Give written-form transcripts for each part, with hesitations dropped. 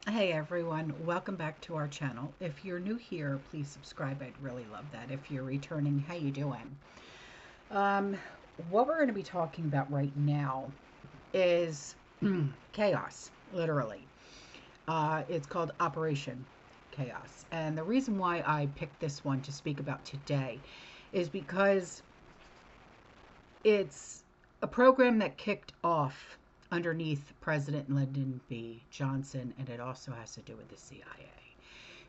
Hey everyone, welcome back to our channel. If you're new here, please subscribe. I'd really love that. If you're returning, how you doing? Um, what we're going to be talking about right now is chaos, literally. It's called Operation Chaos. And the reason why I picked this one to speak about today is because it's a program that kicked off underneath President Lyndon B. Johnson, and it also has to do with the CIA.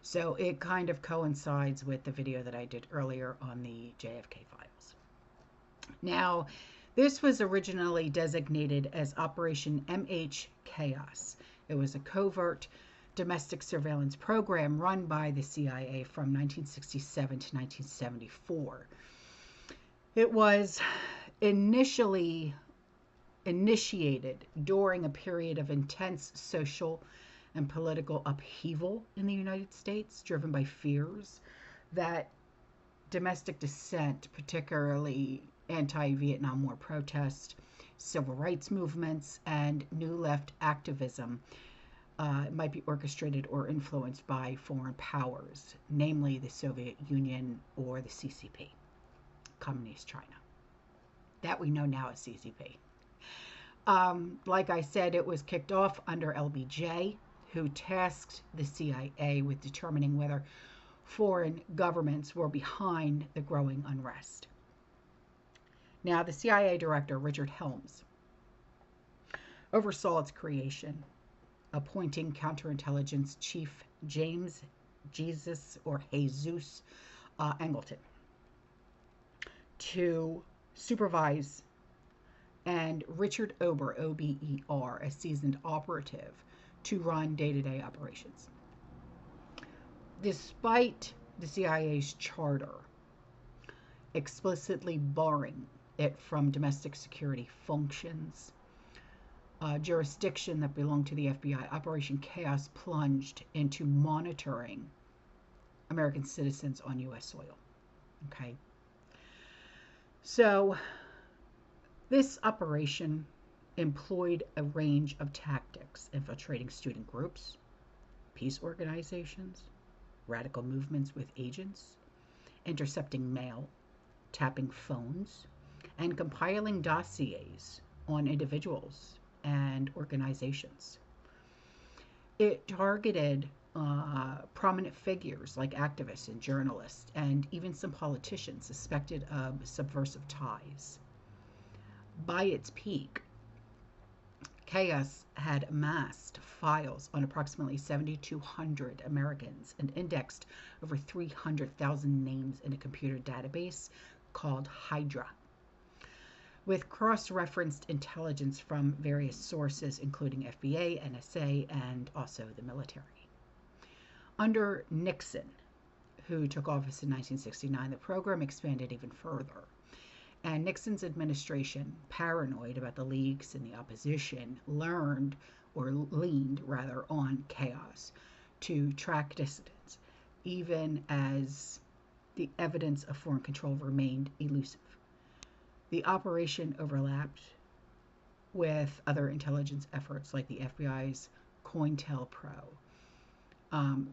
So it kind of coincides with the video that I did earlier on the JFK files. Now, this was originally designated as Operation MH Chaos. It was a covert domestic surveillance program run by the CIA from 1967 to 1974. It was initially initiated during a period of intense social and political upheaval in the United States, driven by fears that domestic dissent, particularly anti Vietnam War protests, civil rights movements, and New Left activism, might be orchestrated or influenced by foreign powers, namely the Soviet Union or the CCP, Communist China. That we know now as CCP. Like I said, it was kicked off under LBJ, who tasked the CIA with determining whether foreign governments were behind the growing unrest. Now, the CIA director, Richard Helms, oversaw its creation, appointing counterintelligence chief James Jesus Angleton to supervise, and Richard Ober, OBER, a seasoned operative, to run day-to-day operations. Despite the CIA's charter explicitly barring it from domestic security functions, jurisdiction that belonged to the FBI, Operation Chaos plunged into monitoring American citizens on U.S. soil. Okay. So this operation employed a range of tactics, infiltrating student groups, peace organizations, radical movements with agents, intercepting mail, tapping phones, and compiling dossiers on individuals and organizations. It targeted prominent figures like activists and journalists, and even some politicians suspected of subversive ties. By its peak, Chaos had amassed files on approximately 7,200 Americans and indexed over 300,000 names in a computer database called Hydra, with cross-referenced intelligence from various sources, including FBA, NSA, and also the military. Under Nixon, who took office in 1969, the program expanded even further. And Nixon's administration, paranoid about the leaks and the opposition, leaned on chaos to track dissidents, even as the evidence of foreign control remained elusive. The operation overlapped with other intelligence efforts like the FBI's COINTELPRO,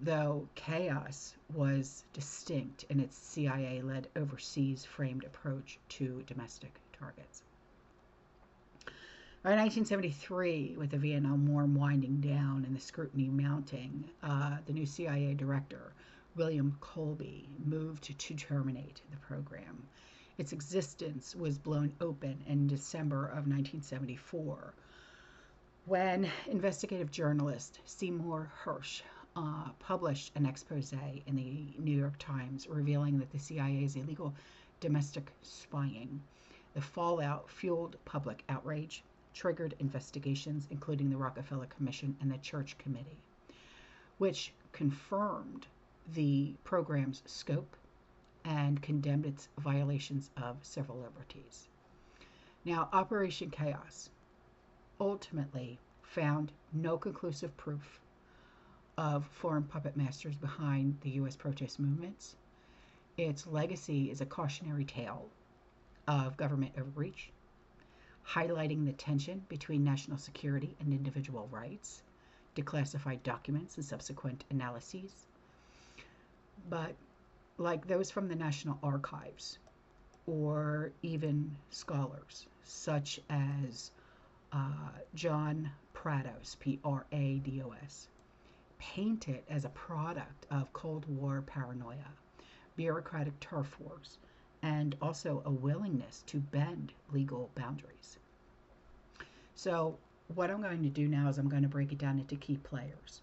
though chaos was distinct in its CIA-led overseas framed approach to domestic targets. By 1973, with the Vietnam War winding down and the scrutiny mounting, the new CIA director, William Colby, moved to terminate the program. Its existence was blown open in December of 1974 when investigative journalist Seymour Hersh published an expose in the New York Times revealing that the CIA's illegal domestic spying. The fallout fueled public outrage, triggered investigations, including the Rockefeller Commission and the Church Committee, which confirmed the program's scope and condemned its violations of civil liberties. Now, Operation Chaos ultimately found no conclusive proof of foreign puppet masters behind the U.S. protest movements. Its legacy is a cautionary tale of government overreach, highlighting the tension between national security and individual rights, declassified documents and subsequent analyses. But like those from the National Archives, or even scholars such as John Prados, Prados, paint it as a product of Cold War paranoia, bureaucratic turf wars, and also a willingness to bend legal boundaries. So what I'm going to do now is I'm going to break it down into key players.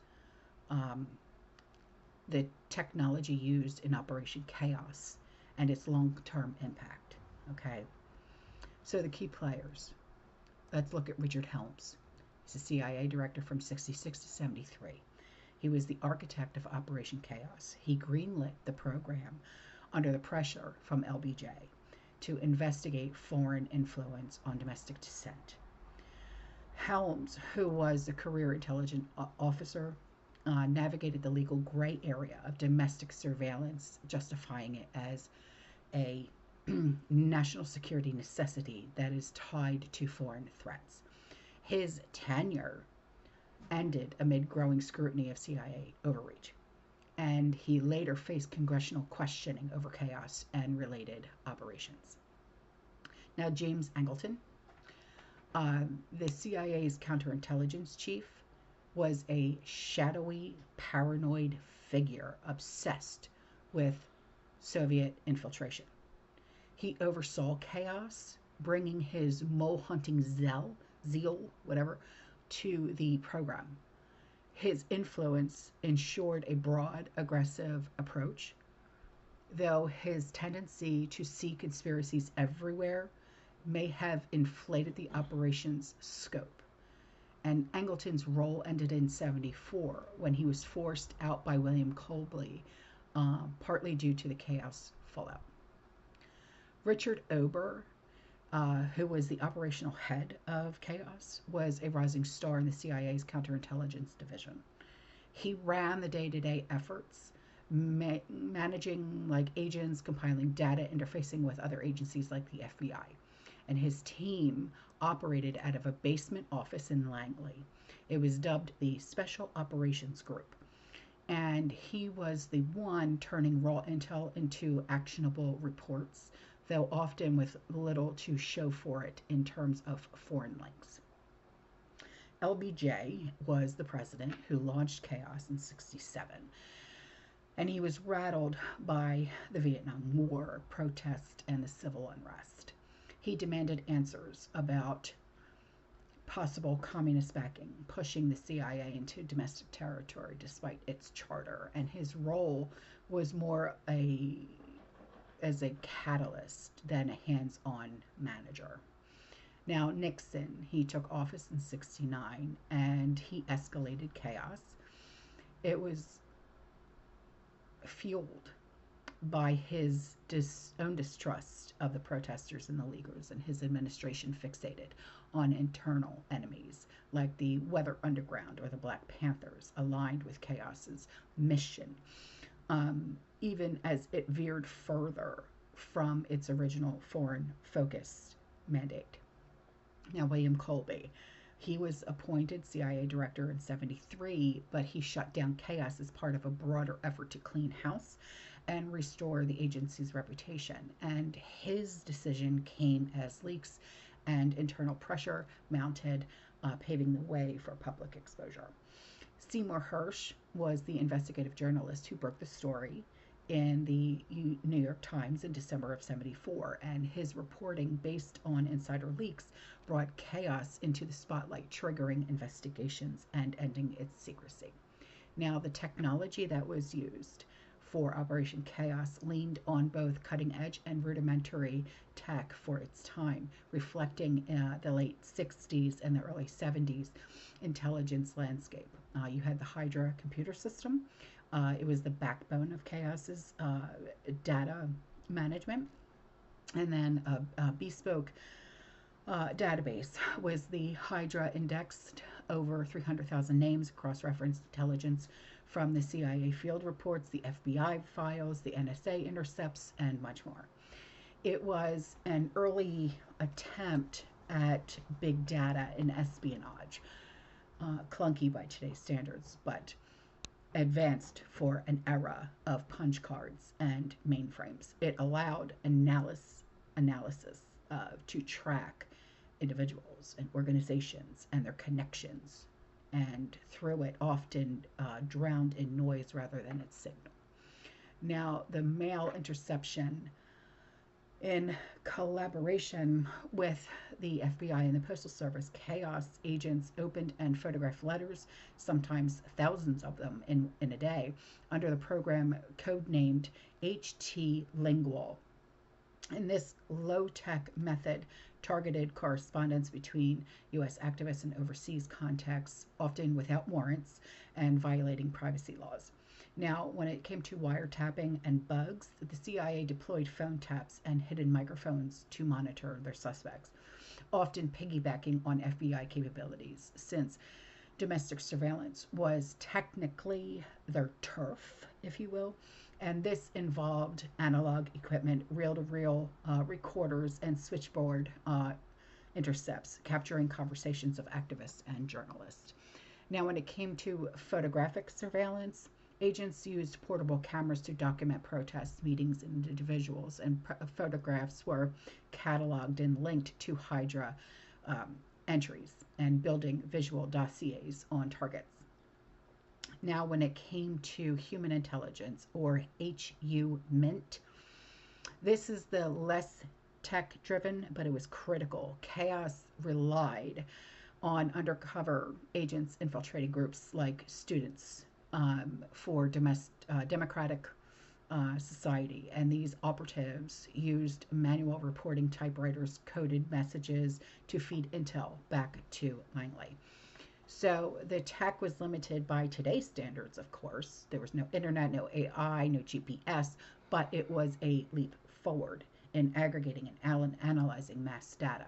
The technology used in Operation Chaos and its long-term impact. Okay, so the key players. Let's look at Richard Helms. He's a CIA director from 66 to 73. He was the architect of Operation Chaos. He greenlit the program under the pressure from LBJ to investigate foreign influence on domestic dissent. Helms, who was a career intelligence officer, navigated the legal gray area of domestic surveillance, justifying it as a national security necessity that is tied to foreign threats. His tenure ended amid growing scrutiny of CIA overreach, and he later faced congressional questioning over chaos and related operations. Now, James Angleton, the CIA's counterintelligence chief, was a shadowy, paranoid figure obsessed with Soviet infiltration. He oversaw chaos, bringing his mole-hunting zeal, whatever, to the program. His influence ensured a broad, aggressive approach, though his tendency to see conspiracies everywhere may have inflated the operation's scope. And Angleton's role ended in 74 when he was forced out by William Colby, partly due to the chaos fallout. Richard Ober, who was the operational head of Chaos, was a rising star in the CIA's counterintelligence division. He ran the day-to-day efforts, managing like agents, compiling data, interfacing with other agencies like the FBI. And his team operated out of a basement office in Langley. It was dubbed the Special Operations Group. And he was the one turning raw intel into actionable reports, though often with little to show for it in terms of foreign links. LBJ was the president who launched Chaos in 67, and he was rattled by the Vietnam War, protest, and the civil unrest. He demanded answers about possible communist backing, pushing the CIA into domestic territory despite its charter, and his role was more as a catalyst than a hands-on manager. Now, Nixon, he took office in 69, and he escalated chaos. It was fueled by his own distrust of the protesters and the Leaguers, and his administration fixated on internal enemies like the Weather Underground or the Black Panthers, aligned with Chaos's mission, even as it veered further from its original foreign-focused mandate. Now, William Colby, he was appointed CIA director in 73, but he shut down Chaos as part of a broader effort to clean house and restore the agency's reputation. And his decision came as leaks and internal pressure mounted, paving the way for public exposure. Seymour Hersh was the investigative journalist who broke the story in the New York Times in December of 74, and his reporting based on insider leaks brought Chaos into the spotlight, triggering investigations and ending its secrecy. Now, the technology that was used for Operation Chaos leaned on both cutting-edge and rudimentary tech for its time, reflecting the late 60s and the early 70s intelligence landscape. You had the Hydra computer system. It was the backbone of Chaos's data management. And then a bespoke database was the Hydra, indexed over 300,000 names, cross-referenced intelligence from the CIA field reports, the FBI files, the NSA intercepts, and much more. It was an early attempt at big data and espionage. clunky by today's standards, but advanced for an era of punch cards and mainframes. It allowed analysis to track individuals and organizations and their connections, and through it often drowned in noise rather than its signal. Now, the mail interception, in collaboration with the FBI and the Postal Service, chaos agents opened and photographed letters, sometimes thousands of them in a day, under the program codenamed HT Lingual. And this low-tech method targeted correspondence between U.S. activists and overseas contacts, often without warrants and violating privacy laws. Now, when it came to wiretapping and bugs, the CIA deployed phone taps and hidden microphones to monitor their suspects, often piggybacking on FBI capabilities, since domestic surveillance was technically their turf, if you will. And this involved analog equipment, reel-to-reel recorders, and switchboard intercepts, capturing conversations of activists and journalists. Now, when it came to photographic surveillance, agents used portable cameras to document protests, meetings, and individuals, and photographs were cataloged and linked to Hydra entries and building visual dossiers on targets. Now, when it came to human intelligence, or HU Mint, this is the less tech-driven, but it was critical. Chaos relied on undercover agents infiltrating groups like students for democratic society, and these operatives used manual reporting typewriters, coded messages to feed intel back to Langley. So the tech was limited by today's standards, of course. There was no internet, no AI, no GPS, but it was a leap forward in aggregating and analyzing mass data,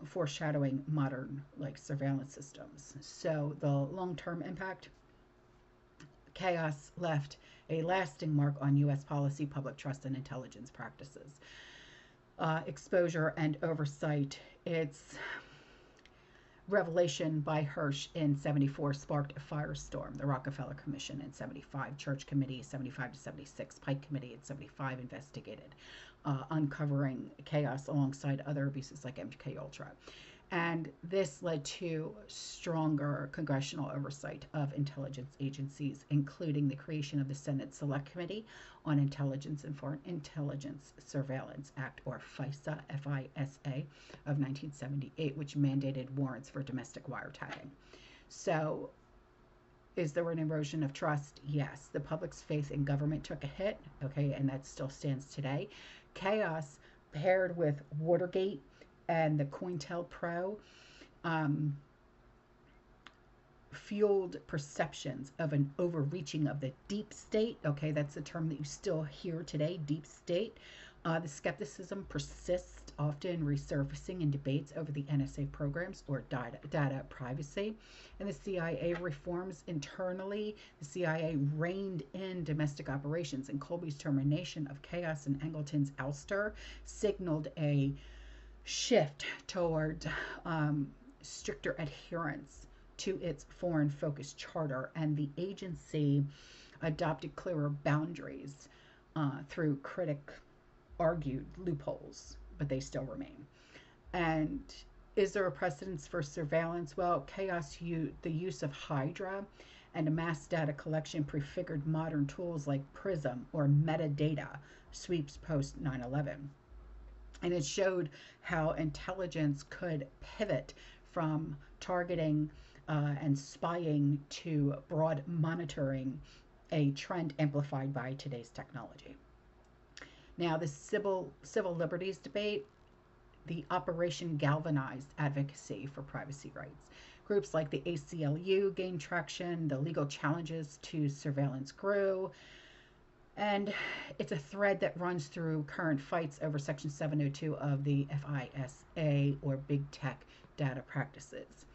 foreshadowing modern surveillance systems. So the long-term impact: chaos left a lasting mark on U.S. policy, public trust, and intelligence practices. Exposure and oversight. Its revelation by Hirsch in 74 sparked a firestorm. The Rockefeller Commission in 75, Church Committee 75 to 76, Pike Committee in 75 investigated, uncovering chaos alongside other abuses like MK Ultra. And this led to stronger congressional oversight of intelligence agencies, including the creation of the Senate Select Committee on Intelligence and Foreign Intelligence Surveillance Act, or FISA, F-I-S-A, of 1978, which mandated warrants for domestic wiretapping. So, is there an erosion of trust? Yes. The public's faith in government took a hit, okay, and that still stands today. Chaos paired with Watergate and the COINTELPRO fueled perceptions of an overreaching of the deep state. Okay, that's a term that you still hear today, deep state. The skepticism persists, often resurfacing in debates over the NSA programs or data privacy. And the CIA reforms internally. The CIA reined in domestic operations, and Colby's termination of chaos and Angleton's ouster signaled a shift toward stricter adherence to its foreign-focused charter, and the agency adopted clearer boundaries through critic-argued loopholes, but they still remain. And is there a precedence for surveillance? Well, the use of Hydra and a mass data collection prefigured modern tools like PRISM or metadata sweeps post 9/11. And it showed how intelligence could pivot from targeting and spying to broad monitoring, a trend amplified by today's technology. Now, the civil liberties debate, the operation galvanized advocacy for privacy rights. Groups like the ACLU gained traction, the legal challenges to surveillance grew, and it's a thread that runs through current fights over Section 702 of the FISA, or big tech data practices.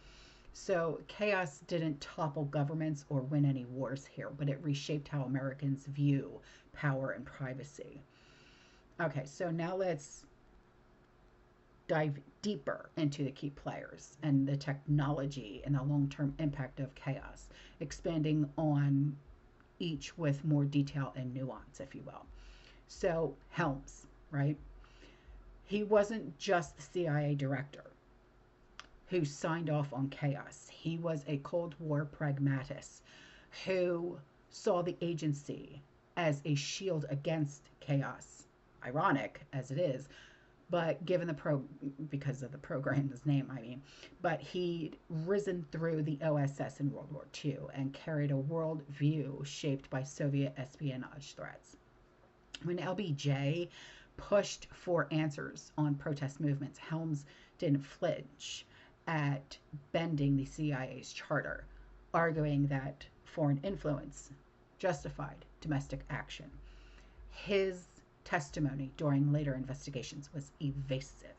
So chaos didn't topple governments or win any wars here, but it reshaped how Americans view power and privacy. Okay, so now let's dive deeper into the key players and the technology and the long-term impact of chaos, expanding on each with more detail and nuance, if you will. So, Helms, right? He wasn't just the CIA director who signed off on chaos. He was a Cold War pragmatist who saw the agency as a shield against chaos. Ironic as it is, but given because of the program's name, I mean, but he'd risen through the OSS in World War II and carried a world view shaped by Soviet espionage threats. When LBJ pushed for answers on protest movements, Helms didn't flinch at bending the CIA's charter, arguing that foreign influence justified domestic action. His testimony during later investigations was evasive.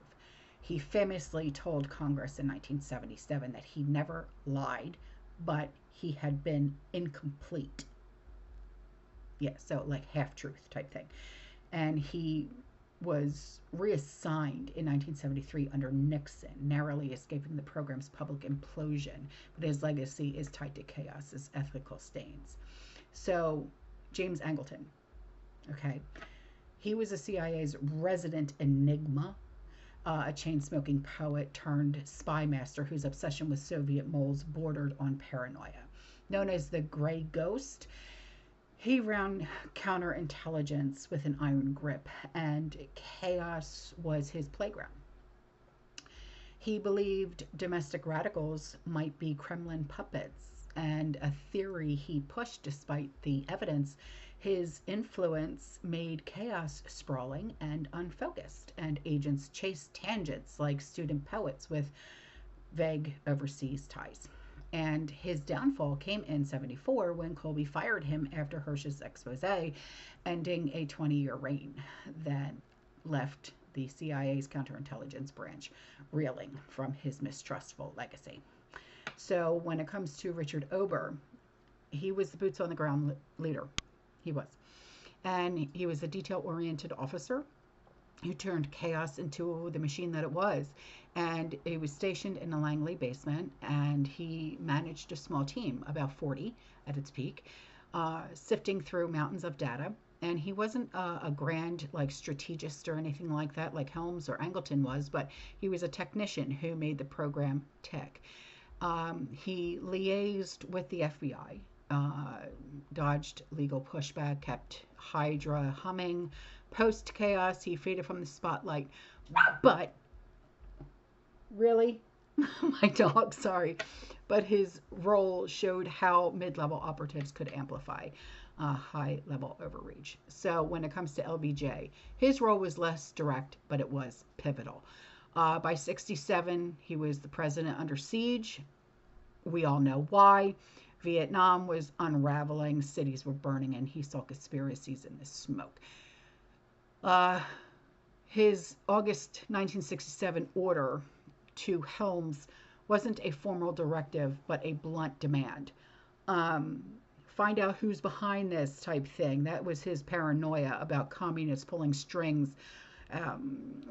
He famously told Congress in 1977 that he never lied, but he had been incomplete. Yeah, so like half truth type thing. And he was reassigned in 1973 under Nixon, narrowly escaping the program's public implosion. But his legacy is tied to chaos's ethical stains. So, James Angleton, okay, he was the CIA's resident enigma, a chain-smoking poet turned spy master whose obsession with Soviet moles bordered on paranoia. Known as the Gray Ghost, he ran counterintelligence with an iron grip, and chaos was his playground. He believed domestic radicals might be Kremlin puppets, and a theory he pushed despite the evidence. His influence made chaos sprawling and unfocused, and agents chased tangents like student poets with vague overseas ties. And his downfall came in 74 when Colby fired him after Hirsch's expose, ending a 20-year reign that left the CIA's counterintelligence branch reeling from his mistrustful legacy. So when it comes to Richard Ober, he was the boots on the ground leader. He was. And he was a detail-oriented officer who turned chaos into the machine that it was. And he was stationed in a Langley basement, and he managed a small team, about 40 at its peak, sifting through mountains of data. And he wasn't a grand like strategist or anything like that, like Helms or Angleton was, but he was a technician who made the program tick. He liaised with the FBI, dodged legal pushback, kept Hydra humming. Post-chaos, he faded from the spotlight. But, really? My dog, sorry. But his role showed how mid-level operatives could amplify high-level overreach. So when it comes to LBJ, his role was less direct, but it was pivotal. By 67, he was the president under siege. We all know why. Vietnam was unraveling, cities were burning, and he saw conspiracies in the smoke. His August 1967 order to Helms wasn't a formal directive, but a blunt demand. Find out who's behind this type thing. That was his paranoia about communists pulling strings,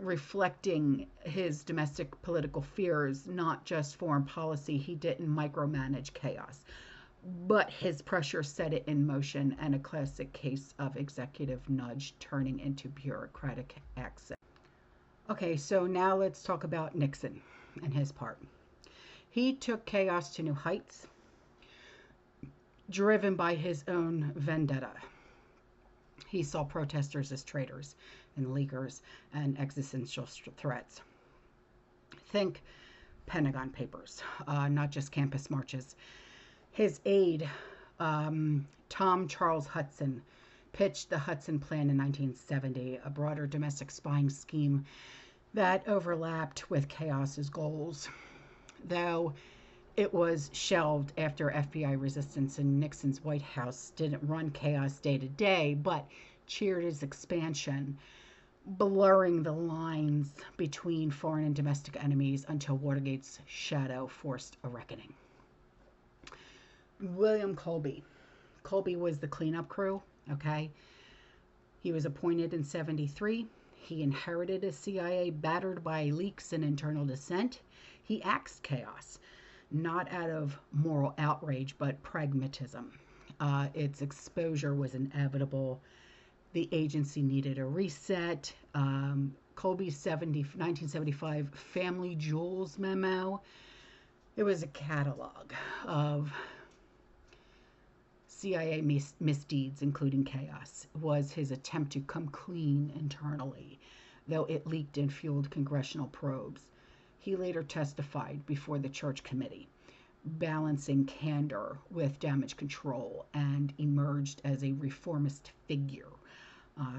reflecting his domestic political fears, not just foreign policy. He didn't micromanage chaos, but his pressure set it in motion, and a classic case of executive nudge turning into bureaucratic access. Okay, so now let's talk about Nixon and his part. He took chaos to new heights, driven by his own vendetta. He saw protesters as traitors and leakers and existential threats. Think Pentagon Papers, not just campus marches. His aide, Tom Charles Hudson, pitched the Hudson Plan in 1970, a broader domestic spying scheme that overlapped with chaos's goals, though it was shelved after FBI resistance in Nixon's White House didn't run chaos day to day, but cheered its expansion, blurring the lines between foreign and domestic enemies until Watergate's shadow forced a reckoning. William Colby. Colby was the cleanup crew, okay? He was appointed in 73. He inherited a CIA battered by leaks and internal dissent. He axed chaos, not out of moral outrage, but pragmatism. Its exposure was inevitable. The agency needed a reset. Colby's 1975 Family Jewels memo, it was a catalog of CIA misdeeds, including chaos. It was his attempt to come clean internally, though it leaked and fueled congressional probes. He later testified before the Church Committee, balancing candor with damage control, and emerged as a reformist figure,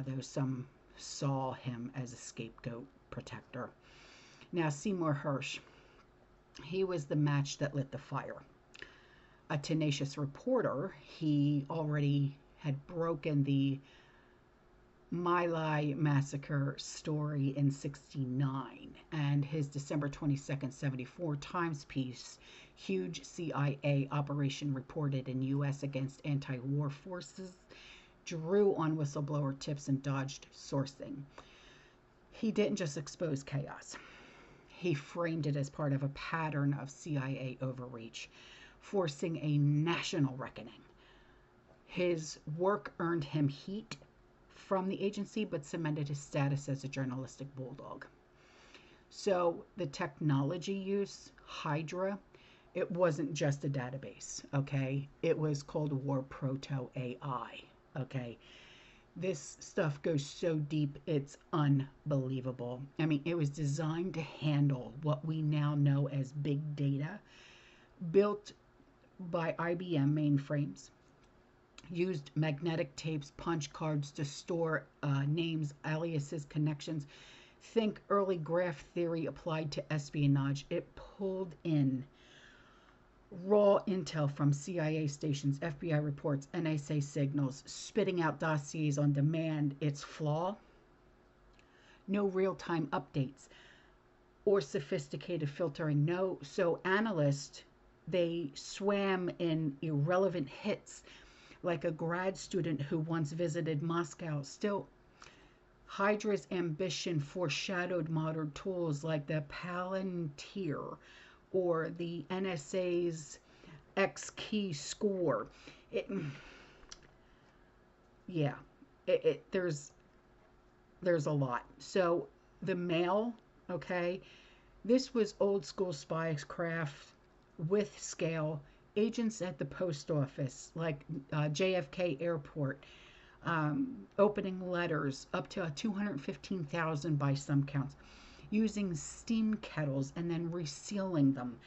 though some saw him as a scapegoat protector. Now, Seymour Hersh, he was the match that lit the fire. A tenacious reporter, he already had broken the My Lai massacre story in '69, and his December 22nd, '74 Times piece, Huge CIA Operation Reported in U.S. Against Anti-War Forces, drew on whistleblower tips and dodged sourcing. He didn't just expose chaos. He framed it as part of a pattern of CIA overreach, forcing a national reckoning. His work earned him heat from the agency, but cemented his status as a journalistic bulldog. So the technology use, Hydra, it wasn't just a database, okay? It was Cold War proto-AI, okay? This stuff goes so deep, it's unbelievable. I mean, it was designed to handle what we now know as big data, built by IBM mainframes, used magnetic tapes, punch cards to store names, aliases, connections. Think early graph theory applied to espionage. It pulled in raw intel from CIA stations, FBI reports, NSA signals, spitting out dossiers on demand. Its flaw? No real-time updates or sophisticated filtering. No, so analysts, they swam in irrelevant hits like a grad student who once visited Moscow. Still, Hydra's ambition foreshadowed modern tools like the Palantir or the NSA's X-key score. There's a lot. So the mail, okay, this was old school spycraft with scale. Agents at the post office, like JFK Airport, opening letters up to 215,000 by some counts, using steam kettles and then resealing them.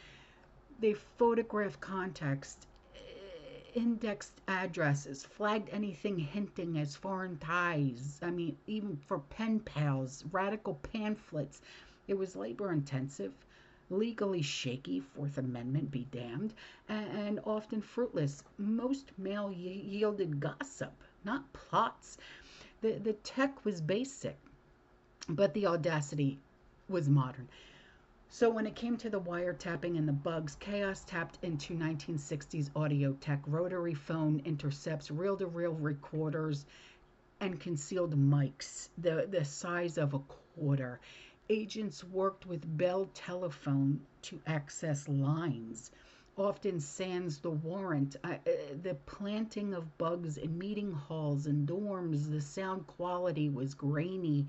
They photographed context, indexed addresses, flagged anything hinting as foreign ties. I mean, even for pen pals, radical pamphlets. It was labor intensive, legally shaky, Fourth Amendment be damned, and often fruitless. Most mail yielded gossip, not plots. The tech was basic, but the audacity was modern. So when it came to the wiretapping and the bugs, chaos tapped into 1960s audio tech, rotary phone intercepts, reel-to-reel recorders, and concealed mics, the size of a quarter. Agents worked with Bell Telephone to access lines, often sans the warrant. The planting of bugs in meeting halls and dorms, the sound quality was grainy.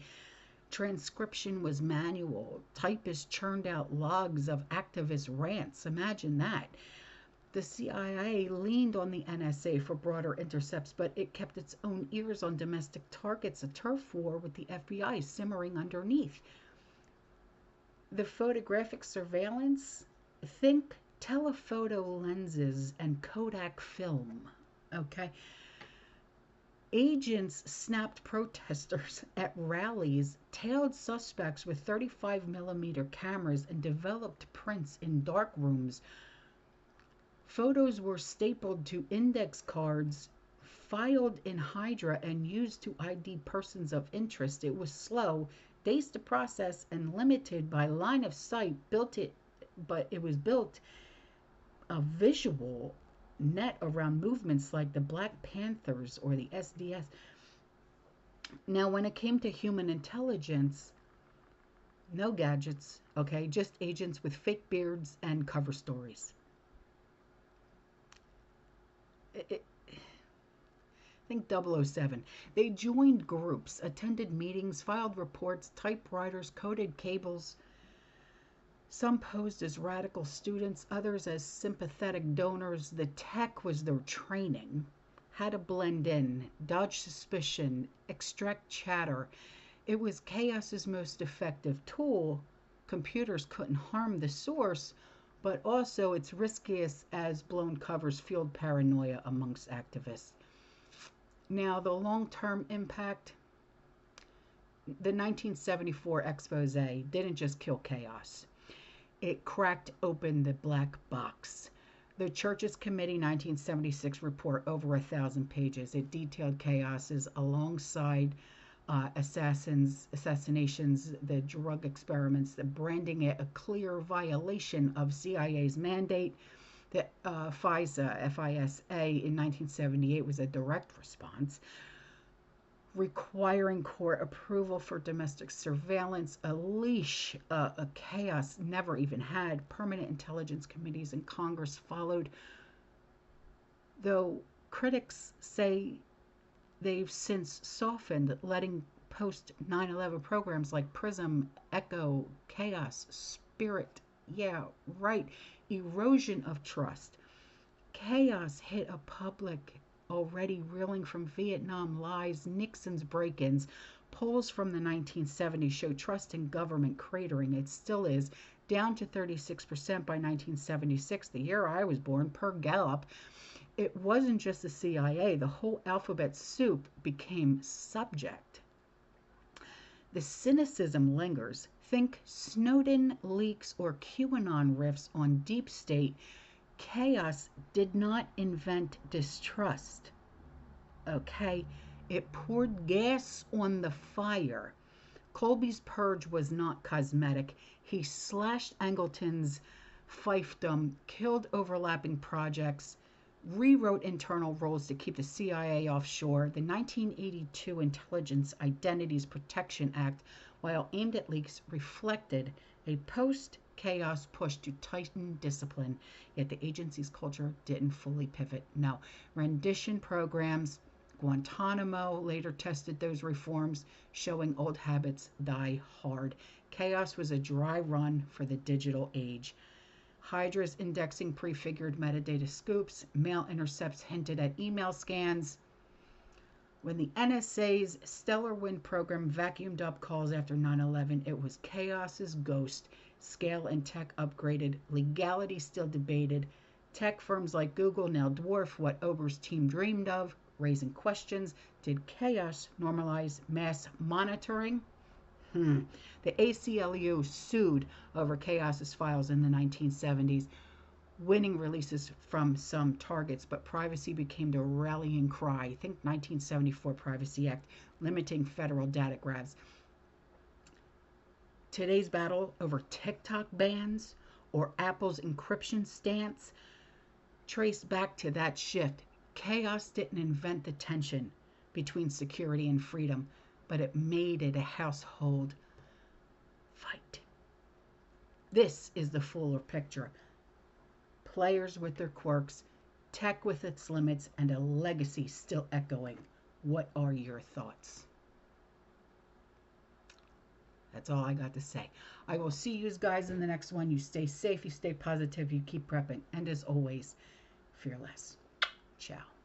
Transcription was manual. Typists churned out logs of activist rants. Imagine that. The CIA leaned on the NSA for broader intercepts, but it kept its own ears on domestic targets, a turf war with the FBI simmering underneath. The photographic surveillance, think telephoto lenses and Kodak film, okay? Agents snapped protesters at rallies, tailed suspects with 35mm cameras, and developed prints in dark rooms. Photos were stapled to index cards, filed in Hydra, and used to ID persons of interest. It was slow, days to process, and limited by line of sight. But it was built a visual net around movements like the Black Panthers or the SDS. Now, when it came to human intelligence, no gadgets, okay? Just agents with fake beards and cover stories. I think 007. They joined groups, attended meetings, filed reports, typewriters, coded cables. Some posed as radical students, others as sympathetic donors. The tech was their training. How to blend in, dodge suspicion, extract chatter. It was chaos's most effective tool. Computers couldn't harm the source, but also its riskiest as blown covers fueled paranoia amongst activists. Now, the long term impact, the 1974 expose didn't just kill chaos, it cracked open the black box. The Church's Committee 1976 report, over 1,000 pages, it detailed chaoses alongside assassinations, the drug experiments, the branding it a clear violation of CIA's mandate. The FISA in 1978 was a direct response, requiring court approval for domestic surveillance, a leash, a chaos never even had. Permanent intelligence committees in Congress followed, though critics say they've since softened, letting post 9/11 programs like PRISM, ECHO, Chaos, Spirit, yeah, right, erosion of trust. Chaos hit a public already reeling from Vietnam lies, Nixon's break ins. Polls from the 1970s show trust in government cratering. It still is, down to 36% by 1976, the year I was born, per Gallup. It wasn't just the CIA, the whole alphabet soup became subject. The cynicism lingers. Think Snowden leaks or QAnon riffs on deep state. Chaos did not invent distrust. Okay? It poured gas on the fire. Colby's purge was not cosmetic. He slashed Angleton's fiefdom, killed overlapping projects, rewrote internal roles to keep the CIA offshore. The 1982 Intelligence Identities Protection Act, while aimed at leaks, reflected a post-chaos push to tighten discipline, yet the agency's culture didn't fully pivot. No. Rendition programs, Guantanamo later tested those reforms, showing old habits die hard. Chaos was a dry run for the digital age. Hydra's indexing prefigured metadata scoops, mail intercepts hinted at email scans. When the NSA's Stellar Wind program vacuumed up calls after 9/11, it was chaos's ghost. Scale and tech upgraded, legality still debated. Tech firms like Google now dwarf what Ober's team dreamed of, raising questions. Did chaos normalize mass monitoring? The ACLU sued over Chaos's files in the 1970s, winning releases from some targets, but privacy became the rallying cry. Think 1974 Privacy Act, limiting federal data grabs. Today's battle over TikTok bans or Apple's encryption stance traced back to that shift. Chaos didn't invent the tension between security and freedom, but it made it a household fight. This is the fuller picture. Players with their quirks, tech with its limits, and a legacy still echoing. What are your thoughts? That's all I got to say. I will see you guys in the next one. You stay safe, you stay positive, you keep prepping, and as always, fearless. Ciao.